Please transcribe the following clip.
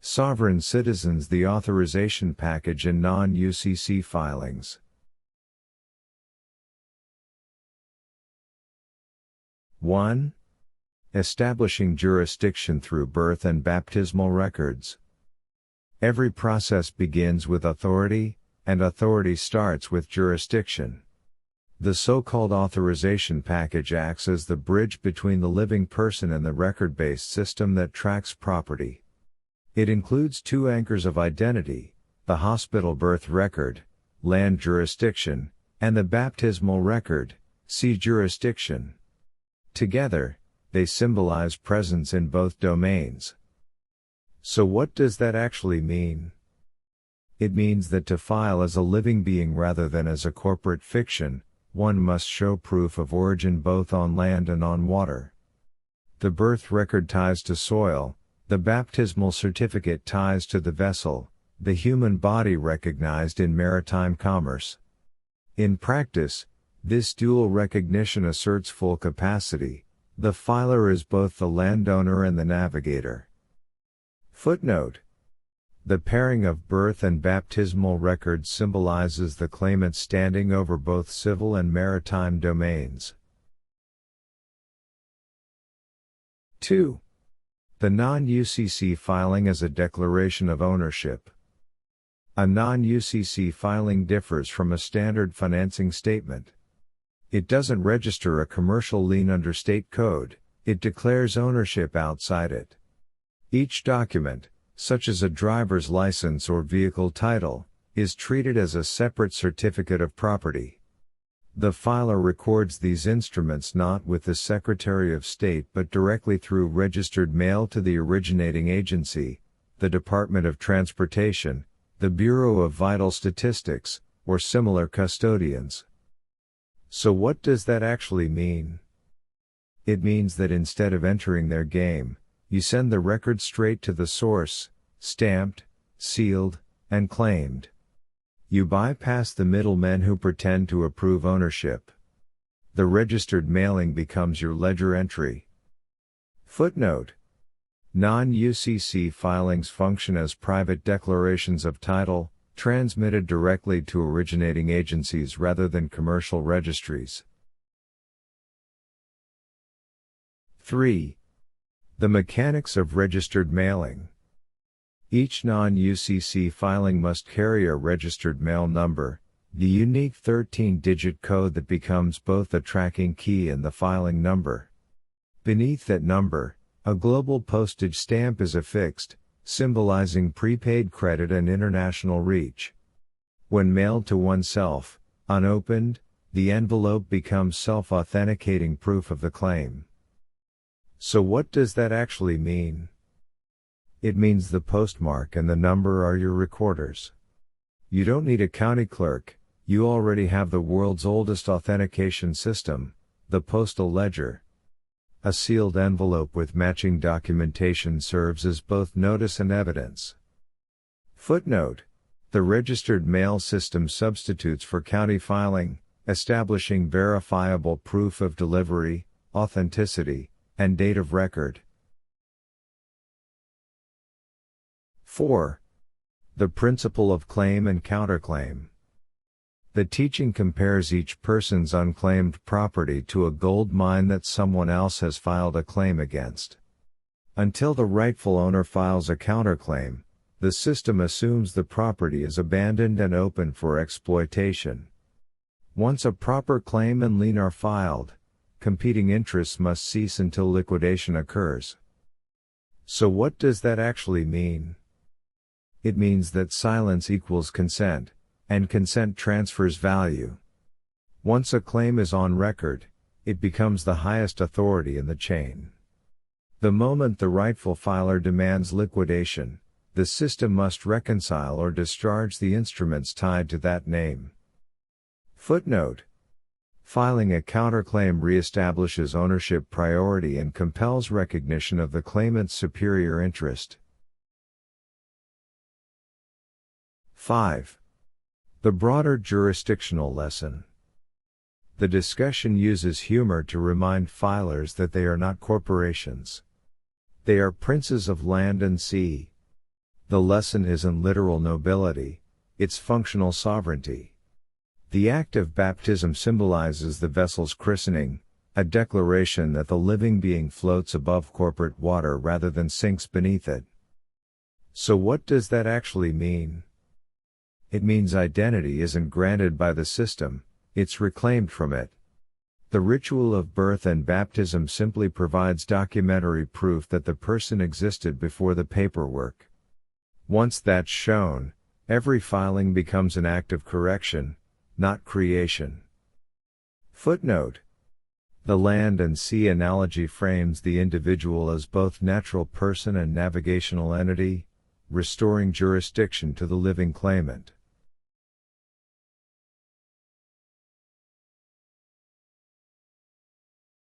Sovereign citizens, the authorization package and non-UCC filings. 1. Establishing jurisdiction through birth and baptismal records. Every process begins with authority, and authority starts with jurisdiction. The so-called authorization package acts as the bridge between the living person and the record-based system that tracks property. It includes two anchors of identity: the hospital birth record, land jurisdiction, and the baptismal record, sea jurisdiction. Together, they symbolize presence in both domains. So what does that actually mean? It means that to file as a living being rather than as a corporate fiction, one must show proof of origin both on land and on water. The birth record ties to soil, the baptismal certificate ties to the vessel, the human body recognized in maritime commerce. In practice, this dual recognition asserts full capacity. The filer is both the landowner and the navigator. Footnote: the pairing of birth and baptismal records symbolizes the claimant standing over both civil and maritime domains. 2. The non-UCC filing as a declaration of ownership. A non-UCC filing differs from a standard financing statement. It doesn't register a commercial lien under state code, it declares ownership outside it. Each document, such as a driver's license or vehicle title, is treated as a separate certificate of property. The filer records these instruments not with the Secretary of State but directly through registered mail to the originating agency, the Department of Transportation, the Bureau of Vital Statistics, or similar custodians. So what does that actually mean? It means that instead of entering their game, you send the record straight to the source, stamped, sealed, and claimed. You bypass the middlemen who pretend to approve ownership. The registered mailing becomes your ledger entry. Footnote: non-UCC filings function as private declarations of title, transmitted directly to originating agencies rather than commercial registries. 3. The mechanics of registered mailing. Each non-UCC filing must carry a registered mail number, the unique 13-digit code that becomes both the tracking key and the filing number. Beneath that number, a global postage stamp is affixed, symbolizing prepaid credit and international reach. When mailed to oneself, unopened, the envelope becomes self-authenticating proof of the claim. So what does that actually mean? It means the postmark and the number are your recorders. You don't need a county clerk, you already have the world's oldest authentication system, the postal ledger. A sealed envelope with matching documentation serves as both notice and evidence. Footnote: the registered mail system substitutes for county filing, establishing verifiable proof of delivery, authenticity, and date of record. 4. The principle of claim and counterclaim. The teaching compares each person's unclaimed property to a gold mine that someone else has filed a claim against. Until the rightful owner files a counterclaim, the system assumes the property is abandoned and open for exploitation. Once a proper claim and lien are filed, competing interests must cease until liquidation occurs. So what does that actually mean? It means that silence equals consent, and consent transfers value. Once a claim is on record, it becomes the highest authority in the chain. The moment the rightful filer demands liquidation, the system must reconcile or discharge the instruments tied to that name. Footnote: filing a counterclaim reestablishes ownership priority and compels recognition of the claimant's superior interest. 5. The broader jurisdictional lesson. The discussion uses humor to remind filers that they are not corporations. They are princes of land and sea. The lesson isn't literal nobility, it's functional sovereignty. The act of baptism symbolizes the vessel's christening, a declaration that the living being floats above corporate water rather than sinks beneath it. So what does that actually mean? It means identity isn't granted by the system, it's reclaimed from it. The ritual of birth and baptism simply provides documentary proof that the person existed before the paperwork. Once that's shown, every filing becomes an act of correction, not creation. Footnote: the land and sea analogy frames the individual as both natural person and navigational entity, restoring jurisdiction to the living claimant.